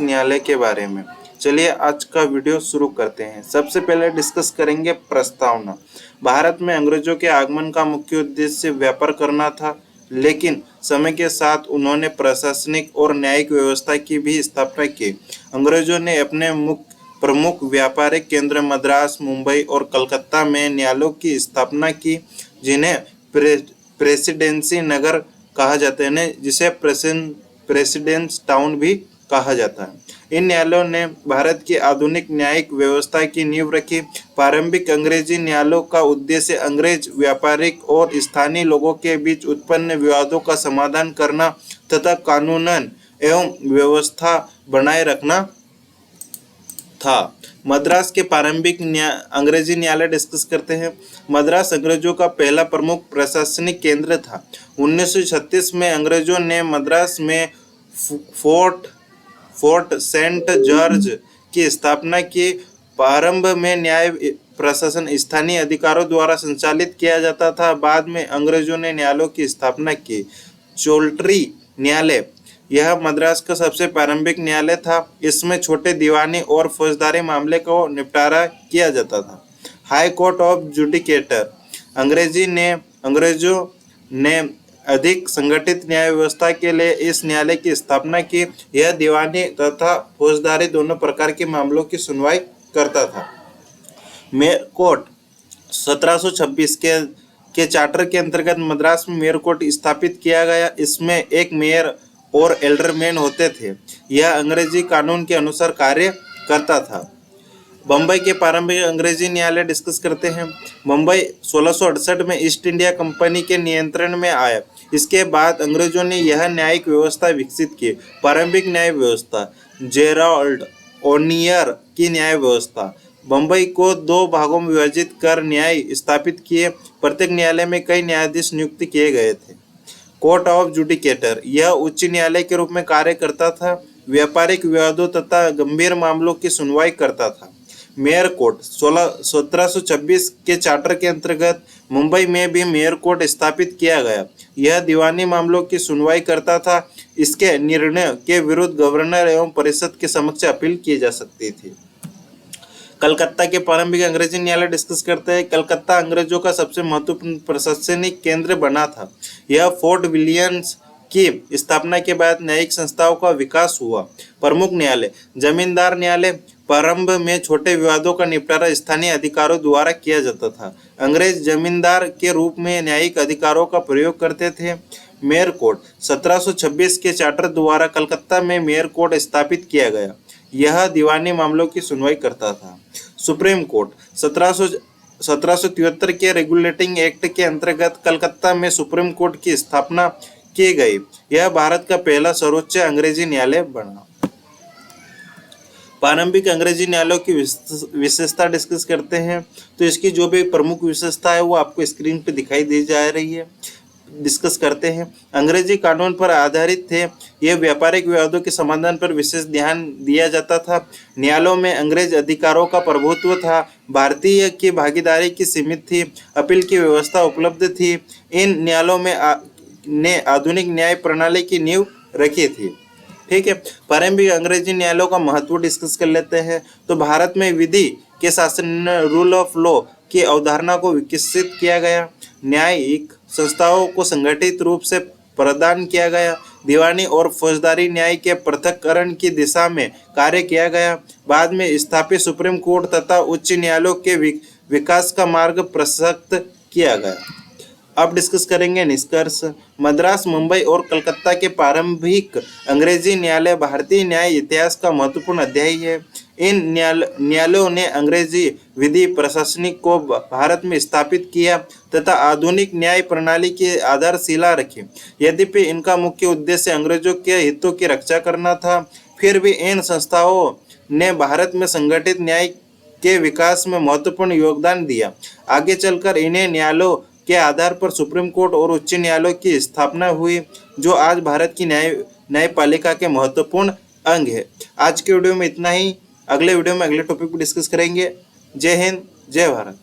न्यायालय के बारे में। चलिए आज का वीडियो शुरू करते हैं। सबसे पहले डिस्कस करेंगे प्रस्तावना। भारत में अंग्रेजों के आगमन का मुख्य उद्देश्य व्यापार करना था, लेकिन समय के साथ उन्होंने प्रशासनिक और न्यायिक व्यवस्था की भी स्थापना की। अंग्रेजों ने अपने प्रमुख व्यापारिक केंद्र मद्रास, मुंबई और कलकत्ता में न्यायालयों की स्थापना की, जिन्हें प्रेसिडेंसी नगर कहा जाता है, जिसे प्रेसिडेंस टाउन भी कहा जाता है। इन न्यायालयों ने भारत की आधुनिक न्यायिक व्यवस्था की नींव रखी। प्रारंभिक अंग्रेजी न्यायालयों का उद्देश्य अंग्रेज व्यापारिक और स्थानीय लोगों के बीच उत्पन्न विवादों का समाधान करना तथा कानून एवं व्यवस्था बनाए रखना था। मद्रास के प्रारंभिक अंग्रेजी न्यायालय डिस्कस करते हैं। मद्रास अंग्रेजों का पहला प्रमुख प्रशासनिक केंद्र था। 1936 में अंग्रेजों ने मद्रास में फोर्ट सेंट जॉर्ज की स्थापना की। प्रारंभ में न्याय प्रशासन स्थानीय अधिकारियों द्वारा संचालित किया जाता था। बाद में अंग्रेजों ने न्यायालयों की स्थापना की। चौल्ट्री न्यायालय यह मद्रास का सबसे प्रारंभिक न्यायालय था। इसमें छोटे दीवानी और फौजदारी मामले को निपटारा किया जाता था। हाई कोर्ट ऑफ जुडिकेटर अंग्रेजों ने अधिक संगठित न्याय व्यवस्था के लिए इस न्यायालय की स्थापना की। यह दीवानी तथा फौजदारी दोनों प्रकार के मामलों की सुनवाई करता था। मेयर कोर्ट 1726 के चार्टर के अंतर्गत मद्रास में मेयर कोर्ट स्थापित किया गया। इसमें एक मेयर और एल्डरमैन होते थे। यह अंग्रेजी कानून के अनुसार कार्य करता था। बम्बई के प्रारंभिक अंग्रेजी न्यायालय डिस्कस करते हैं। मुंबई 1668 में ईस्ट इंडिया कंपनी के नियंत्रण में आया। इसके बाद अंग्रेजों ने यह न्यायिक व्यवस्था विकसित की। प्रारंभिक न्याय व्यवस्था जेराल्ड ओनियर की न्याय व्यवस्था। बम्बई को 2 भागों में विभाजित कर न्याय स्थापित किए। प्रत्येक न्यायालय में कई न्यायाधीश नियुक्त किए गए थे। कोर्ट ऑफ जुडिकेटर यह उच्च न्यायालय के रूप में कार्य करता था। व्यापारिक विवादों तथा गंभीर मामलों की सुनवाई करता था। मेयर कोर्ट 1726 के चार्टर के अंतर्गत मुंबई में भी मेयर कोर्ट स्थापित किया गया। यह दीवानी मामलों की सुनवाई करता था। इसके निर्णय के विरुद्ध गवर्नर एवं परिषद के समक्ष अपील की जा सकती थी। कलकत्ता के प्रारंभिक अंग्रेजी न्यायालय डिस्कस करते हैं। कलकत्ता अंग्रेजों का सबसे महत्वपूर्ण प्रशासनिक केंद्र बना था। यह फोर्ट विलियम्स की स्थापना के बाद न्यायिक संस्थाओं का विकास हुआ। प्रमुख न्यायालय जमींदार न्यायालय प्रारंभ में छोटे विवादों का निपटारा स्थानीय अधिकारियों द्वारा किया जाता था। अंग्रेज जमींदार के रूप में न्यायिक अधिकारों का प्रयोग करते थे। मेयर कोर्ट 1726 के चार्टर द्वारा कलकत्ता में मेयर कोर्ट स्थापित किया गया। यह दीवानी मामलों की सुनवाई करता था। सुप्रीम कोर्ट 1773 के रेगुलेटिंग एक्ट के अंतर्गत कलकत्ता में सुप्रीम कोर्ट की स्थापना की गई। यह भारत का पहला सर्वोच्च अंग्रेजी न्यायालय बना। प्रारंभिक अंग्रेजी न्यायालयों की विशेषता डिस्कस करते हैं। तो इसकी जो भी प्रमुख विशेषता है वो आपको स्क्रीन पे दिखाई दी जा रही है। डिस्कस करते हैं। अंग्रेजी कानून पर आधारित थे। यह व्यापारिक विवादों के समाधान पर विशेष ध्यान दिया जाता था। न्यायालयों में अंग्रेज अधिकारों का प्रभुत्व था। भारतीय की भागीदारी की सीमित थी। अपील की व्यवस्था उपलब्ध थी। इन न्यायालयों में ने आधुनिक न्याय प्रणाली की नींव रखी थी। ठीक है, प्रारंभिक अंग्रेजी न्यायालयों का महत्व डिस्कस कर लेते हैं। तो भारत में विधि के शासन रूल ऑफ लॉ की अवधारणा को विकसित किया गया। न्यायिक संस्थाओं को संगठित रूप से प्रदान किया गया। दीवानी और फौजदारी न्याय के पृथक्करण की दिशा में कार्य किया गया। बाद में स्थापित सुप्रीम कोर्ट तथा उच्च न्यायालयों के विकास का मार्ग प्रशस्त किया गया। अब डिस्कस करेंगे निष्कर्ष। मद्रास, मुंबई और कलकत्ता के प्रारंभिक अंग्रेजी न्यायालय भारतीय न्याय इतिहास का महत्वपूर्ण अध्याय है। इन न्यायालयों ने अंग्रेजी विधि प्रशासनिक को भारत में स्थापित किया तथा आधुनिक न्याय प्रणाली की आधारशिला रखी। यद्यपि इनका मुख्य उद्देश्य अंग्रेजों के हितों की रक्षा करना था, फिर भी इन संस्थाओं ने भारत में संगठित न्याय के विकास में महत्वपूर्ण योगदान दिया। आगे चलकर इन्हें न्यायालयों के आधार पर सुप्रीम कोर्ट और उच्च न्यायालयों की स्थापना हुई, जो आज भारत की न्यायपालिका के महत्वपूर्ण अंग है। आज के वीडियो में इतना ही। अगले वीडियो में अगले टॉपिक पर डिस्कस करेंगे। जय हिंद, जय भारत।